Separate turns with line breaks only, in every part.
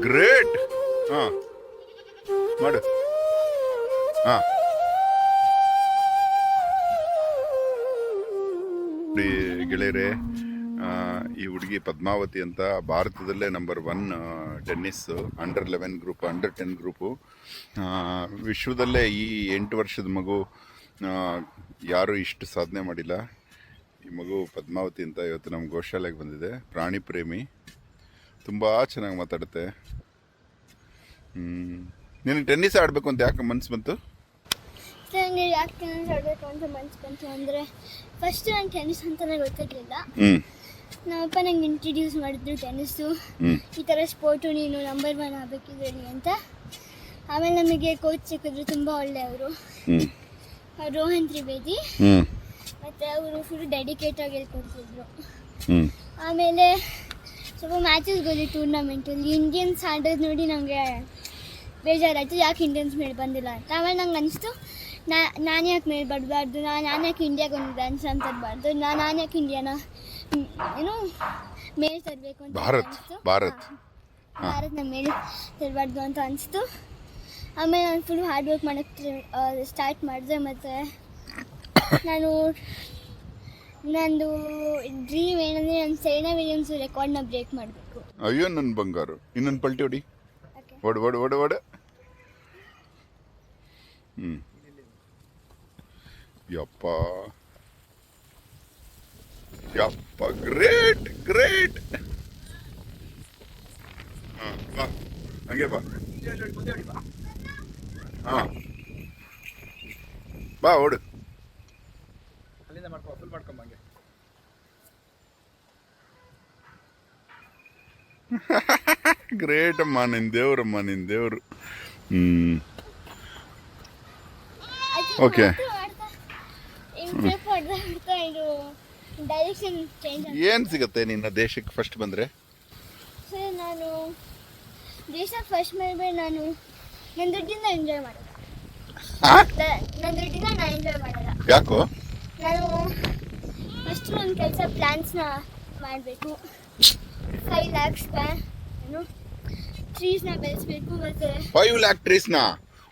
Great. ಹಾಂ ಮಾಡು. ಹಾಂ ಗೆಳೆಯರೆ, ಈ ಹುಡುಗಿ ಪದ್ಮಾವತಿ ಅಂತ ಭಾರತದಲ್ಲೇ ನಂಬರ್ 1 ಟೆನ್ನಿಸ್ ಅಂಡರ್-11 ಗ್ರೂಪ್, ಅಂಡರ್-10 ಗ್ರೂಪು. ವಿಶ್ವದಲ್ಲೇ ಈ 8 ವರ್ಷದ ಮಗು ಯಾರೂ ಇಷ್ಟು ಸಾಧನೆ ಮಾಡಿಲ್ಲ. ಈ ಮಗು ಪದ್ಮಾವತಿ ಅಂತ ಇವತ್ತು ನಮ್ಮ ಗೋಶಾಲೆಗೆ ಬಂದಿದೆ. ಪ್ರಾಣಿ ಪ್ರೇಮಿ, ತುಂಬ ಚೆನ್ನಾಗಿ ಮಾತಾಡುತ್ತೆ. ನಿನಗೆ ಟೆನ್ನಿಸ್ ಆಡಬೇಕು ಅಂತ ಯಾಕೆ ಮನ್ಸು ಬಂತು?
ನನಗೆ ಯಾಕೆ ಟೆನ್ನಿಸ್ ಆಡಬೇಕು ಅಂತ ಮನ್ಸು ಬಂತು ಅಂದರೆ, ಫಸ್ಟ್ ನಂಗೆ ಟೆನ್ನಿಸ್ ಅಂತಲೇ ಗೊತ್ತಿರಲಿಲ್ಲ. ನಮ್ಮಪ್ಪ ನಂಗೆ ಇಂಟ್ರಡ್ಯೂಸ್ ಮಾಡಿದ್ರು ಟೆನ್ನಿಸ್ಸು, ಈ ಥರ ಸ್ಪೋರ್ಟು ನೀನು ನಂಬರ್ 1 ಆಗಬೇಕಿದ್ರಿ ಅಂತ. ಆಮೇಲೆ ನಮಗೆ ಕೋಚ್ ಸಿಕ್ಕಿದ್ರು, ತುಂಬ ಒಳ್ಳೆಯವರು, ರೋಹನ್ ತ್ರಿವೇದಿ. ಮತ್ತು ಅವರು ಫುಲ್ ಡೆಡಿಕೇಟಾಗಿ ಹೇಳ್ಕೊಡ್ತಿದ್ರು. ಆಮೇಲೆ ಸ್ವಲ್ಪ ಮ್ಯಾಚಸ್ಗೆ ಹೋಗಿ ಟೂರ್ನಮೆಂಟಲ್ಲಿ ಇಂಡಿಯನ್ಸ್ ಆಡೋದು ನೋಡಿ ನನಗೆ ಬೇಜಾರಾಯಿತು, ಯಾಕೆ ಇಂಡಿಯನ್ಸ್ ಮೇಲೆ ಬಂದಿಲ್ಲ ಅಂತ. ಆಮೇಲೆ ನಂಗೆ ಅನಿಸ್ತು, ನಾನು ಯಾಕೆ ಮೇಲೆ ಬರಬಾರ್ದು, ನಾನು ಯಾಕೆ ಇಂಡಿಯಾಗೆ ಒಂದು ಡ್ಯಾನ್ಸ್ ಅಂತ ತರಬಾರ್ದು, ನಾನು ಯಾಕೆ ಇಂಡಿಯಾನ ಏನು ಮೇಲೆ ತರಬೇಕು ಅಂತ ಅನಿಸ್ತು. ಭಾರತನ ಮೇಲೆ ತರಬಾರ್ದು ಅಂತ ಅನಿಸ್ತು. ಆಮೇಲೆ ನಾನು ಫುಲ್ ಹಾರ್ಡ್ ವರ್ಕ್ ಮಾಡೋಕ್ಕೆ ಸ್ಟಾರ್ಟ್ ಮಾಡಿದೆ. ಮತ್ತು ನಂದು ಡ್ರೀಮ್ ಏನಂದರೆ ನಾನು ಸೆರೆನಾ ವಿಲಿಯಮ್ಸ್ ರೆಕಾರ್ಡ್ನ ಬ್ರೇಕ್ ಮಾಡಬೇಕು.
ಅಯ್ಯೋ ನನ್ನ ಬಂಗಾರು, ಇನ್ನೊಂದು ಪಲ್ಟಿ ಹೊಡಿ. ಓಡ. ಯಪ್ಪ ಗ್ರೇಟ್. ಬಾ ಹಂಗೆ ಬಾ. ಹಾಂ ಬಾ ಓಡು.
ಅಲ್ಲಿಂದ ಫುಲ್ ಮಾಡ್ಕೊಂಬಂಗೆ.
ಗ್ರೇಟ್ ಅಮ್ಮ, ನಿನ್ನ ದೇವರು. ಓಕೆ, ಏನು ಸಿಗುತ್ತೆ ನಿನ್ನ ದೇಶಕ್ಕೆ ಫಸ್ಟ್ ಬಂದರೆ?
ಸರ್, ನಾನು ದೇಶಕ್ಕೆ ಫಸ್ಟ್ ಮೇಲೆ ನಾನು ನನ್ನ ದುಡ್ಡಿಂದ ಎಂಜಾಯ್ ಮಾಡೋದು.
ಯಾಕೋ?
ನಾನು ಫಸ್ಟ್ ಒಂದು ಕೆಲಸ ಪ್ಲ್ಯಾನ್ಸ್ನ ಮಾಡಬೇಕು. 5 lakhs ಟ್ರೀಸ್ನ ಬೆಳೆಸಬೇಕು. ಮತ್ತು
5 lakh ಟ್ರೀಸ್ನ?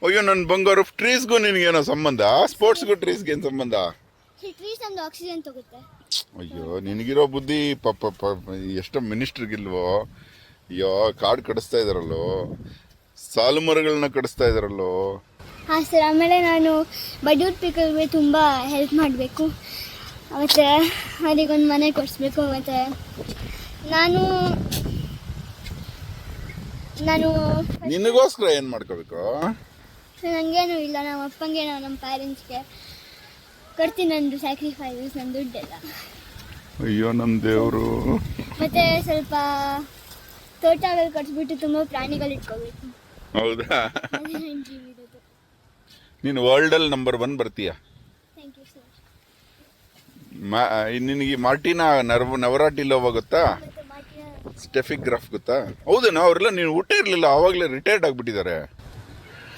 ಅಯ್ಯೋ ನನ್ನ ಬಂಗಾರು, ಟ್ರೀಸ್ಗೂ ನಿನಗೇನೋ ಸಂಬಂಧ? ಸ್ಪೋರ್ಟ್ಸ್ಗೂ ಟ್ರೀಸ್ಗೆ ಏನು ಸಂಬಂಧ?
ಟ್ರೀಸ್ ನಮ್ದು ಆಕ್ಸಿಜನ್ ತಗುತ್ತೆ.
ಅಯ್ಯೋ ನಿನಗಿರೋ ಬುದ್ಧಿ ಎಷ್ಟೋ ಮಿನಿಸ್ಟ್ರಿಗಿಲ್ವೋ? ಅಯ್ಯೋ ಕಾಡು ಕಡಿಸ್ತಾ ಇದ್ದಾರಲ್ಲೋ, ಸಾಲು ಮರಗಳನ್ನ ಕಡಿಸ್ತಾ ಇದ್ದಾರಲ್ಲೋ.
ಹಾಂ ಸರ್. ಆಮೇಲೆ ನಾನು ಬಡವ್ರ ಪೀಪಲ್ಗೆ ತುಂಬ ಹೆಲ್ಪ್ ಮಾಡಬೇಕು, ಮತ್ತು ಅವರಿಗೊಂದು ಮನೆ ಕೊಡಿಸ್ಬೇಕು. ಮತ್ತು ನಾನು
ನಿನಗೋಸ್ಕರ ಏನು ಮಾಡ್ಕೋಬೇಕು?
ನನಗೇನು ಇಲ್ಲ, ನಮ್ಮ ಅಪ್ಪಂಗೆ ನಮ್ಮ ಪ್ಯಾರೆಂಟ್ಸ್ಗೆ ಕೊಡ್ತೀನಿ ನಂದು ಸ್ಯಾಕ್ರಿಫೈಸಸ್, ನನ್ನ ದುಡ್ಡೆಲ್ಲ.
ಅಯ್ಯೋ ನಮ್ಮ ದೇವರು.
ಮತ್ತು ಸ್ವಲ್ಪ ತೋಟಗಳು ಕಟ್ಸ್ಬಿಟ್ಟು ತುಂಬ ಪ್ರಾಣಿಗಳು ಇಟ್ಕೋಬೇಕು.
ಹೌದಾ? ನೀನು ವರ್ಲ್ಡಲ್ಲಿ ನಂಬರ್ 1 ಬರ್ತೀಯ.
Thank you sir.
ನಿನಗೆ ಮಾರ್ಟಿನಾ ನವರಾಟಿಲೋವಾ ಗೊತ್ತಾ? ಸ್ಟೆಫಿ ಗ್ರಾಫ್ ಗೊತ್ತಾ? ಹೌದೇನಾ? ಅವರೆಲ್ಲ ನೀನು ಊಟ ಇರಲಿಲ್ಲ ಆವಾಗಲೇ ರಿಟೈರ್ಡ್ ಆಗಿಬಿಟ್ಟಿದ್ದಾರೆ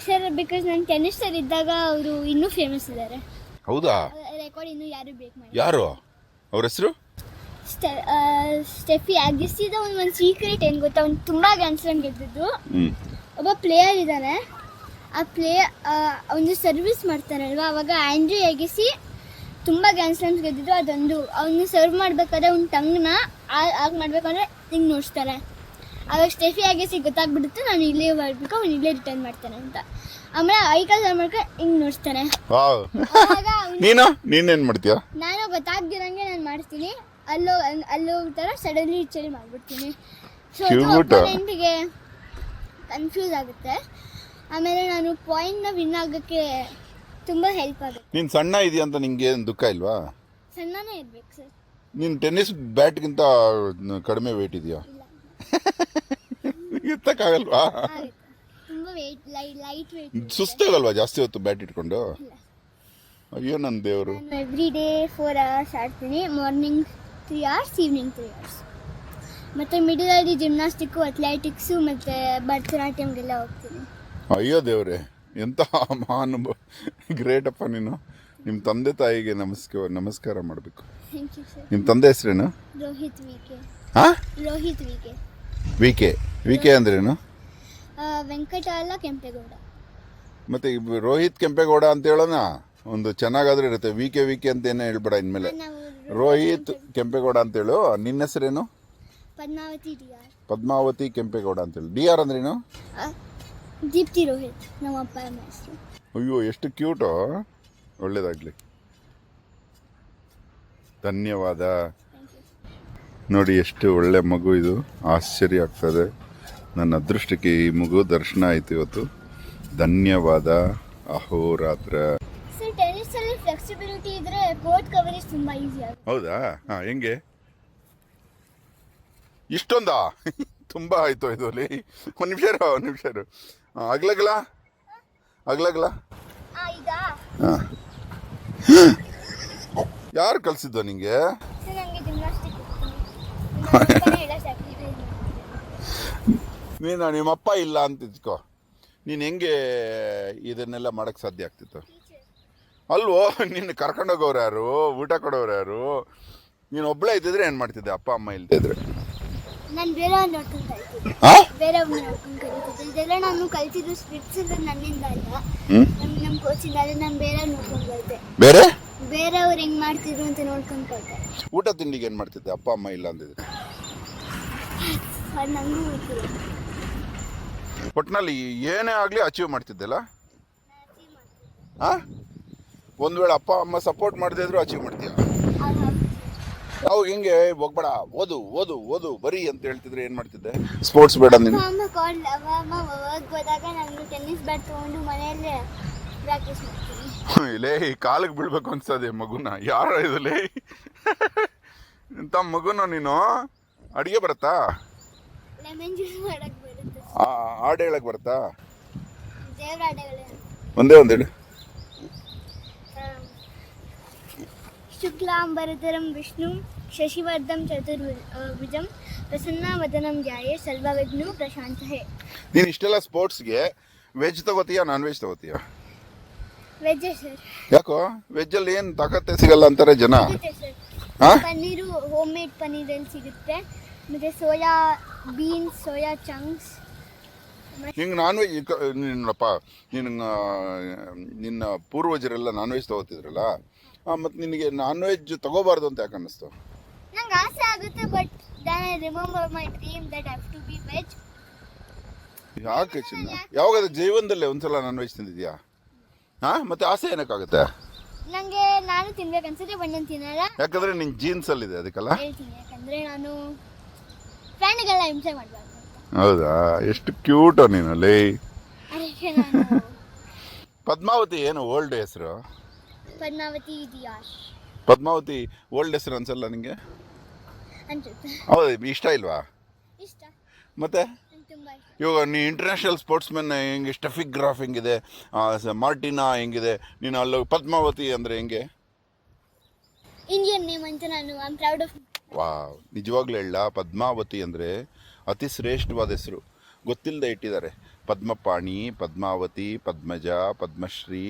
ಸರ್. ಬಿಕಾಸ್ ನಾನು ಟೆನ್ನಿಸ್ ಸರ್ ಇದ್ದಾಗ ಅವರು ಇನ್ನೂ ಫೇಮಸ್ ಇದ್ದಾರೆ.
ಹೌದಾ?
ರೆಕಾರ್ಡ್ ಇನ್ನೂ ಯಾರು ಬ್ರೇಕ್ ಮಾಡಿ.
ಯಾರು ಅವ್ರ ಹೆಸರು?
ಸ್ಟೆಫಿ ಅಗಿಸಿದ ಒಂದು ಸೀಕ್ರೆಟ್ ಏನು ಗೊತ್ತಾ, ಅವ್ನು ತುಂಬ ಗ್ರ್ಯಾಂಡ್ ಸ್ಲಾಮ್ ಗೆದ್ದಿದ್ದು. ಒಬ್ಬ ಪ್ಲೇಯರ್ ಇದ್ದಾನೆ, ಆ ಪ್ಲೇಯರ್ ಒಂದು ಸರ್ವಿಸ್ ಮಾಡ್ತಾನಲ್ವ, ಅವಾಗ ಆ್ಯಂಡ್ರಿ ಅಗಿಸಿ ತುಂಬ ಗ್ರ್ಯಾಂಡ್ ಸ್ಲಾಮ್ಸ್ ಗೆದ್ದಿದ್ದು. ಅದೊಂದು ಅವನು ಸರ್ವ್ ಮಾಡಬೇಕಾದ್ರೆ ಅವ್ನ ಟಂಗ್ನ ಆಗ ಮಾಡಬೇಕಂದ್ರೆ ಹಿಂಗೆ ನೋಡ್ಸ್ತಾನೆ. ಆವಾಗ ಸ್ಟೆಫಿ ಅಗಿಸಿ ಗೊತ್ತಾಗ್ಬಿಡುತ್ತೆ ನಾನು ಇಲ್ಲೇ ಮಾಡಬೇಕು, ಅವ್ನು ಇಲ್ಲೇ ರಿಟರ್ನ್ ಮಾಡ್ತಾನೆ ಅಂತ. ಆಮೇಲೆ ಐಕಾಲ್ ಸರ್ವ್ ಮಾಡ್ಕೊಂಡು ಹಿಂಗೆ ನೋಡ್ಸ್ತಾನೆ.
ನೀನೇನು ಮಾಡ್ತೀಯ?
ನಾನು ಗೊತ್ತಾಗ್ದಿರಂಗೆ ನಾನು ಮಾಡ್ತೀನಿ, ಅಲ್ಲೋ ಥರ ಸಡನ್ಲಿ ಚಳಿ ಮಾಡಿಬಿಡ್ತೀನಿ. ಸೊ ಅಪೋನೆಂಟ್ಗೆ ಕನ್ಫ್ಯೂಸ್ ಆಗುತ್ತೆ. ಆಮೇಲೆ ನಾನು ಪಾಯಿಂಟ್ನ ವಿನ್ ಆಗೋಕ್ಕೆ ತುಂಬ ಹೆಲ್ಪ್ ಆಗುತ್ತೆ.
ನೀನು ಸಣ್ಣ ಇದೆಯಾ ಅಂತ ನಿಂಗೆ ಏನು ದುಃಖ ಇಲ್ವಾ?
ಸಣ್ಣನೇ ಇರ್ಬೇಕು ಸರ್.
ನೀನು ಟೆನ್ನಿಸ್ ಬ್ಯಾಟ್ಗಿಂತ ಕಡಿಮೆ ವೇಟ್ ಇದೆಯಾ? ಎತ್ತಕ್ಕಾಗಲ್ವಾ?
ತುಂಬ ಲೈಟ್ ವೇಟ್.
ಸುಸ್ತಾಗಲ್ವಾ ಜಾಸ್ತಿ ಹೊತ್ತು ಬ್ಯಾಟ್ ಇಟ್ಕೊಂಡು? ಅಯ್ಯೋ ನನ್ನ ದೇವರು.
ನಾನು ಎವ್ರಿ ಡೇ 4 hours ಆಡ್ತೀನಿ. Morning 3 hours, evening 3 hours. ಮತ್ತು ಮಿಡಲಲ್ಲಿ ಜಿಮ್ನಾಸ್ಟಿಕ್ಕು, ಅಥ್ಲೆಟಿಕ್ಸು ಮತ್ತು ಭರತನಾಟ್ಯಮ್ಗೆಲ್ಲ ಹೋಗ್ತೀನಿ.
ಅಯ್ಯೋ ದೇವ್ರೆ, ಎಂಥ ಮಹಾನುಭವ, ಗ್ರೇಟ್ ಅಪ್ಪ ನೀನು. ನಿಮ್ಮ ತಂದೆ ತಾಯಿಗೆ ನಮಸ್ಕಾರ ಮಾಡಬೇಕು.
Thank you sir.
ನಿಮ್ಮ ತಂದೆ ಹೆಸರೇನು?
ರೋಹಿತ್ ವಿಕೆ.
ಹಾಂ,
ರೋಹಿತ್ ವಿಕೆ.
ವಿ ಕೆ ಅಂದ್ರೇನು?
ವೆಂಕಟಾಲ ಕೆಂಪೇಗೌಡ.
ಮತ್ತು ರೋಹಿತ್ ಕೆಂಪೇಗೌಡ ಅಂತ ಹೇಳೋಣ, ಒಂದು ಚೆನ್ನಾಗಾದ್ರೆ ಇರುತ್ತೆ. ವಿ ಕೆ ಅಂತ ಏನೋ ಹೇಳ್ಬೇಡ ಇನ್ಮೇಲೆ.
ನಾವು
ರೋಹಿತ್ ಕೆಂಪೇಗೌಡ ಅಂತೇಳು. ನಿನ್ನ ಹೆಸರೇನು?
ಪದ್ಮಾವತಿ DR.
ಪದ್ಮಾವತಿ ಕೆಂಪೇಗೌಡ ಅಂತೇಳಿ. DR ಅಂದ್ರೇನು?
ದೀಪ್ತಿ ರೋಹಿತ್ ನಮ್ಮ ಅಪ್ಪ ಅಮ್ಮ ಹೆಸರು.
ಅಯ್ಯೋ ಎಷ್ಟು ಕ್ಯೂಟು. ಒಳ್ಳೇದಾಗಲಿ, ಧನ್ಯವಾದ. ನೋಡಿ ಎಷ್ಟು ಒಳ್ಳೆ ಮಗು ಇದು. ಆಶ್ಚರ್ಯ ಆಗ್ತದೆ. ನನ್ನ ಅದೃಷ್ಟಕ್ಕೆ ಈ ಮಗು ದರ್ಶನ ಆಯ್ತು ಇವತ್ತು. ಧನ್ಯವಾದ. ಅಹೋರಾತ್ರ.
ಸರ್ ಟೆನ್ನಿಸಲ್ಲಿ ಫ್ಲೆಕ್ಸಿಬಿಲಿಟಿ ಇದ್ರೆ ಕೋರ್ಟ್ ಕವರೇಜ್ ತುಂಬ ಈಸಿ ಆಗುತ್ತೆ.
ಹೌದಾ? ಹಾಂ, ಹೆಂಗೆ? ಇಷ್ಟೊಂದಾ? ತುಂಬ ಆಯಿತು ಇದು. ಅಲ್ಲಿ ಒಂದು ನಿಮಿಷ ಇರು. ಅಗ್ಲಗ್ಲ
ಈಗ
ಹಾಂ. ಯಾರು ಕಲಿಸಿದ್ದು ನಿಂಗೆ?
ಸರ್ ನನಗೆ ಜಿಮ್ನಾಸ್ಟಿಕ್ ಎಲ್ಲ ಸ್ಯಾಕ್ರಿಫೈಸ್
ನೀನು ನಿಮ್ಮಪ್ಪ ಇಲ್ಲ ಅಂತ ಇದ್ಕೋ, ನೀನು ಹೆಂಗೆ ಇದನ್ನೆಲ್ಲ ಮಾಡೋಕ್ಕೆ ಸಾಧ್ಯ ಆಗ್ತಿತ್ತು? ಅಲ್ವೋ, ನಿನ್ನ ಕರ್ಕೊಂಡೋಗೋರು ಯಾರು? ಊಟ ಕೊಡೋರು ಯಾರು? ನೀನು ಒಬ್ಬಳೇ ಇದ್ದಿದ್ರೆ ಏನು ಮಾಡ್ತಿದ್ದೆ? ಅಪ್ಪ ಅಮ್ಮ ಇಲ್ದಿದ್ರೆ?
ನಾನು ಬೇರೆಯವ್ರು ನೋಡ್ಕೊಂಡು ಕಲ್ತಿದ್ದೆ. ಬೇರೆಯವ್ರು ನೋಡ್ಕೊಂಡು ಕಲಿತಿದ್ದೆ. ಇದೆಲ್ಲ ನಾನು ಕಲ್ತಿದ್ದು ಸ್ಪಿಟ್ಸ್ ಅಂದ್ರೆ ನನ್ನಿಂದ ಅಲ್ಲ, ನಮ್ಮ ಕೋಚಿಂದ. ಆದರೆ ನಾನು ಬೇರೆಯವ್ರು ನೋಡ್ಕೊಂಡು ಕಲಿತೆ. ಬೇರೆಯವ್ರು ಹೆಂಗೆ ಮಾಡ್ತಿದ್ರು ಅಂತ ನೋಡ್ಕೊಂಡು ಕಲಿತೆ.
ಊಟ ತಿಂಡಿಗೆ ಏನು ಮಾಡ್ತಿದ್ದೆ ಅಪ್ಪ ಅಮ್ಮ ಇಲ್ಲ ಅಂದಿದ್ರೆ?
ಅದು ನನಗೂ ಗೊತ್ತಿಲ್ಲ.
ಒಟ್ಟಿನಲ್ಲಿ ಏನೇ ಆಗಲಿ ಅಚೀವ್ ಮಾಡ್ತಿದ್ದೆಲ್ಲ? ಹಾಂ, ಒಂದು ವೇಳೆ ಅಪ್ಪ ಅಮ್ಮ ಸಪೋರ್ಟ್ ಮಾಡದೇ ಇದ್ರು ಅಚೀವ್ ಮಾಡ್ತೀಯ? ನಾವು ಹೆಂಗೆ ಹೋಗ್ಬೇಡ, ಓದು ಬರೀ ಅಂತ ಹೇಳ್ತಿದ್ರೆ ಏನು ಮಾಡ್ತಿದ್ದೆ? ಸ್ಪೋರ್ಟ್ಸ್ ಬೇಡ ನೀನು?
ಅಮ್ಮ ವರ್ಕ್ ಹೋದಾಗ ನಾನು ಟೆನ್ನಿಸ್ ಬ್ಯಾಟ್ ತೊಗೊಂಡು ಮನೆಯಲ್ಲೇ ಪ್ರಾಕ್ಟೀಸ್ ಮಾಡ್ತೀನಿ.
ಇಲ್ಲೇ ಕಾಲಿಗೆ ಬೀಳ್ಬೇಕು ಅನ್ಸದೆ ಮಗುನ. ಯಾರ ಇದಲ್ಲೇ ಇಂಥ ಮಗುನ ನೀನು? ಅಡುಗೆ ಬರುತ್ತಾ?
ಲೆಮನ್ ಜ್ಯೂಸ್ ಮಾಡಕ್ಕೆ ಬರುತ್ತೆ.
ಹಾಡು ಹೇಳಕ್ಕೆ ಬರುತ್ತಾ?
ದೇವ್ರ ಹಾಡುಗಳೇ
ಒಂದೇ ಒಂದು ಹೇಳು.
ಶುಕ್ಲಾಂಬರಧರಂ ವಿಷ್ಣು ಶಶಿವರ್ಧಂ ಚತುರ್ಭುಜಂ ಪ್ರಸನ್ನವದನಂ ಧ್ಯಾಯೇ ಸರ್ವವಿಘ್ನೋ ಪ್ರಶಾಂತಯೇ.
ನೀನು ಇಷ್ಟೆಲ್ಲ ಸ್ಪೋರ್ಟ್ಸ್ಗೆ ವೆಜ್ ತಗೋತೀಯಾ ನಾನ್ ವೆಜ್ ತಗೋತೀಯಾ?
Veg sir.
ಯಾಕೋ? ವೆಜ್ಜಲ್ಲಿ ಏನು ತಾಕತ್ತೆ ಸಿಗಲ್ಲ ಅಂತಾರೆ ಜನ.
ಸಿಗುತ್ತೆ ಸರ್.
ಹಾಂ,
ಪನ್ನೀರು ಹೋಮ್ ಮೇಡ್ ಪನ್ನೀರಲ್ಲಿ ಸಿಗುತ್ತೆ. ಮತ್ತು ಸೋಯಾ ಬೀನ್ಸ್, ಸೋಯಾ ಚಂಕ್ಸ್.
ನಿಂಗೆ ನಾನ್ ವೆಜ್ ನಿನ್ನ ಪೂರ್ವಜರೆಲ್ಲ ನಾನ್ ವೆಜ್ ತಗೋತಿದ್ರಲ್ಲ, ಮತ್ತು ನಿನಗೆ ನಾನ್ ವೆಜ್ ತಗೋಬಾರ್ದು ಅಂತ ಯಾಕೆ ಅನ್ನಿಸ್ತು?
ನಂಗೆ ಆಸೆ ಆಗುತ್ತೆ, but then I remember my dream that have to be veg.
ಯಾಕೆ ಚಿನ್ನ? ಯಾವಾಗಾದ್ರೂ ಜೀವನದಲ್ಲೇ ಒಂದ್ಸಲ ನಾನ್ ವೆಜ್ ತಿಂದಿದ್ಯಾ? ಹಾಂ, ಮತ್ತೆ ಆಸೆ ಏನಕ್ಕಾಗುತ್ತೆ?
ನನಗೆ ನಾನು ತಿನ್ಬೇಕನ್ಸುತ್ತೆ, ಬಟ್ ನಾನು ತಿನ್ನಲ್ಲ.
ಯಾಕಂದ್ರೆ ನಿನ್ನ ಜೀನ್ಸಲ್ಲಿದೆ ಅದಕ್ಕಲ್ಲ?
ಹೇಳ್ತೀನಿ, ಯಾಕಂದರೆ ನಾನು ಫ್ರೆಂಡ್ಗೆಲ್ಲ ಹಿಂಸೆ ಮಾಡಬಾರ್ದು.
ಹೌದಾ? ಎಷ್ಟು ಕ್ಯೂಟೋ ನೀನು ಲೇ.
ಅದಕ್ಕೆ ನಾನು
ಪದ್ಮಾವತಿ ಏನು ಓಲ್ಡ್ ಹೆಸರು?
ಪದ್ಮಾವತಿ DR.
ಪದ್ಮಾವತಿ ಓಲ್ಡ್ ಹೆಸರು ಅನ್ಸಲ್ಲ ನಿಂಗೆ?
ಅನ್ಸುತ್ತೆ.
ಹೌದು, ಇಷ್ಟ ಇಲ್ವಾ?
ಇಷ್ಟ,
ಮತ್ತೆ
ನಂಗೆ ತುಂಬ ಇಷ್ಟ.
ಇವಾಗ ನೀ ಇಂಟರ್ನ್ಯಾಷನಲ್ ಸ್ಪೋರ್ಟ್ಸ್ಮನ್ ಹೆಂಗೆ? ಸ್ಟೆಫಿಕ್ ಗ್ರಾಫ್ ಹೆಂಗಿದೆ? ಮಾರ್ಟಿನಾ ಹೆಂಗಿದೆ? ನೀನು ಅಲ್ಲಿ ಪದ್ಮಾವತಿ ಅಂದರೆ ಹೆಂಗೆ?
ಇಂಡಿಯನ್ ನೇಮ್ ಅಂತ ನಾನು I am proud of.
Wow, ನಿಜವಾಗ್ಲೂ ಹೇಳ, ಪದ್ಮಾವತಿ ಅಂದರೆ ಅತಿ ಶ್ರೇಷ್ಠವಾದ ಹೆಸರು. ಗೊತ್ತಿಲ್ಲದೆ ಇಟ್ಟಿದ್ದಾರೆ. ಪದ್ಮಪಾಣಿ, ಪದ್ಮಾವತಿ, ಪದ್ಮಜ, ಪದ್ಮಶ್ರೀ,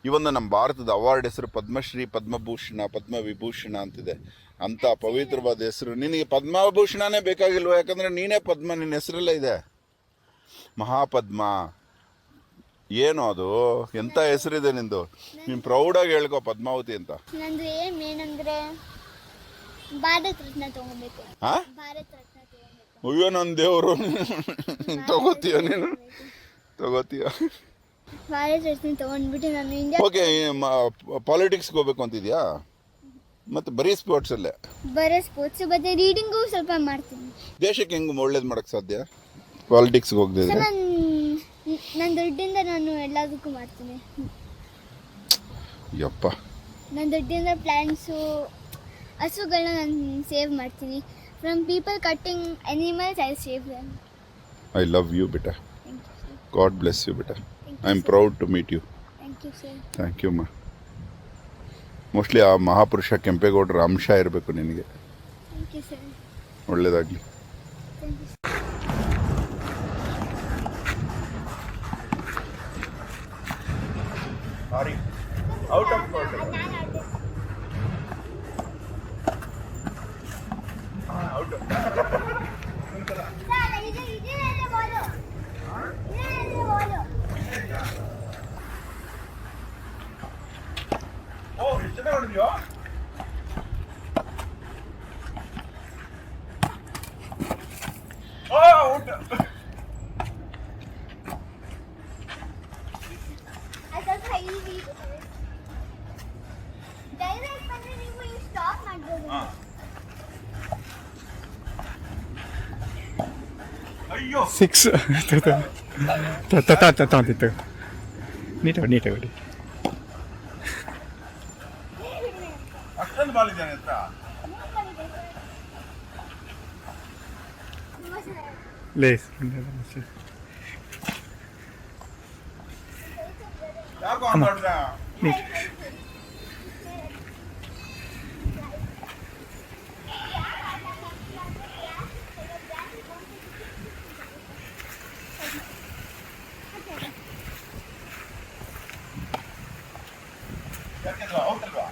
ಇವೊಂದು ನಮ್ಮ ಭಾರತದ ಅವಾರ್ಡ್ ಹೆಸರು ಪದ್ಮಶ್ರೀ, ಪದ್ಮಭೂಷಣ, ಪದ್ಮವಿಭೂಷಣ ಅಂತಿದೆ. ಅಂಥ ಪವಿತ್ರವಾದ ಹೆಸರು. ನಿನಗೆ ಪದ್ಮಭೂಷಣನೇ ಬೇಕಾಗಿಲ್ವ? ಯಾಕಂದರೆ ನೀನೇ ಪದ್ಮ, ನಿನ್ನ ಹೆಸರಲ್ಲೇ ಇದೆ. ಮಹಾಪದ್ಮ ಏನು ಅದು? ಎಂಥ ಹೆಸರಿದೆ ನಿಂದು. ನೀನು ಪ್ರೌಡಾಗಿ ಹೇಳ್ಕೊ ಪದ್ಮಾವತಿ ಅಂತ.
ನಂದು ಏಮ್ ಏನಂದರೆ ಭಾರತ ರತ್ನ ತೊಗೊಬೇಕು.
ಹಾಂ,
ಭಾರತ ರತ್ನ ತೊಗೊಬೇಕು.
ಅಯ್ಯೋ ನನ್ನ ದೇವರು. ತಗೋತೀಯ ನೀನು? ತಗೋತೀಯ?
ಭಾರತ ರತ್ನ ತೊಗೊಂಡ್ಬಿಟ್ಟು ನಾನು ಇಂಡಿಯಾ.
ಓಕೆ, ಪಾಲಿಟಿಕ್ಸ್ಗೆ ಹೋಗ್ಬೇಕು ಅಂತಿದ್ಯಾ? ಮತ್ತು ಬರೀ ಸ್ಪೋರ್ಟ್ಸಲ್ಲೇ?
ಬರೀ ಸ್ಪೋರ್ಟ್ಸ್, ಮತ್ತು ರೀಡಿಂಗು ಸ್ವಲ್ಪ ಮಾಡ್ತೀನಿ.
ದೇಶಕ್ಕೆ ಹೆಂಗೆ ಒಳ್ಳೇದು ಮಾಡೋಕ್ಕೆ ಸಾಧ್ಯ ಪಾಲಿಟಿಕ್ಸ್ಗೆ ಹೋಗದಿದ್ರೆ?
ನನ್ನ ದುಡ್ಡಿಂದ ನಾನು ಎಲ್ಲದಕ್ಕೂ ಮಾಡ್ತೀನಿ.
ಯಪ್ಪ,
ನನ್ನ ದುಡ್ಡಿಂದ ಪ್ಲ್ಯಾಂಟ್ಸು, ಹಸುಗಳನ್ನ ನಾನು ಸೇವ್ ಮಾಡ್ತೀನಿ. From people cutting animals I save them.
I love you ಬೇಟ.
Thank you sir.
God bless you ಬೇಟ. I am proud to meet you.
Thank you sir.
Thank you ma'am. Mostly ಆ ಮಹಾಪುರುಷ ಕೆಂಪೇಗೌಡರ ಅಂಶ ಇರಬೇಕು ನಿನಗೆ.
Thank you sir.
ಒಳ್ಳೆಯದಾಗಲಿ.
Thank you sir.
Out of court.
Sir, ಇದು ಬಾಲು.
ಚೆನ್ನಾಗಿ ಹೊಡೆದ್ಯೋ. ಔಟ್.
ಅದು ಸ್ವಲ್ಪ ಈಸಿ ಡೈರೆಕ್ಟ್ ಬಂದ್ರೆ ನೀವು ಈ ಸ್ಟಾಪ್ ಮಾಡ್ಬೋದು.
ಅಯ್ಯೋ
6 ನೀಟಾಗಿ ಹೊಡಿ.
ಅಷ್ಟೊಂದು ಬಾಲ್ ಇದ್ದಾನೆ ಹತ್ರ.
ಲೇಸ್
ಯಾಕೋ ಹಂಗ್ ಮಾಡ್ದ?
ನೀಟ್.
ಯಾಕೆಂದ್ರೆ ಔಟ್ ಅಲ್ವಾ?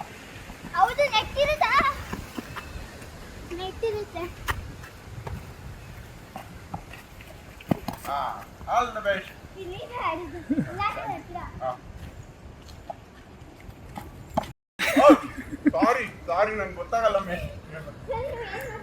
ಹೌದು ನೆಟ್ಟಿರುತ್ತಾ ನೆಟ್ಟಿರುತ್ತೆ.
All the best.
ಇಲ್ಲಿ ಆಡಿದ್ದು ಲಾಸ್ಟ್ ಹತ್ರ
ಸಾರಿ ನಂಗೆ ಗೊತ್ತಾಗಲ್ಲ ಮೇ.
ಸರಿ, ಏನು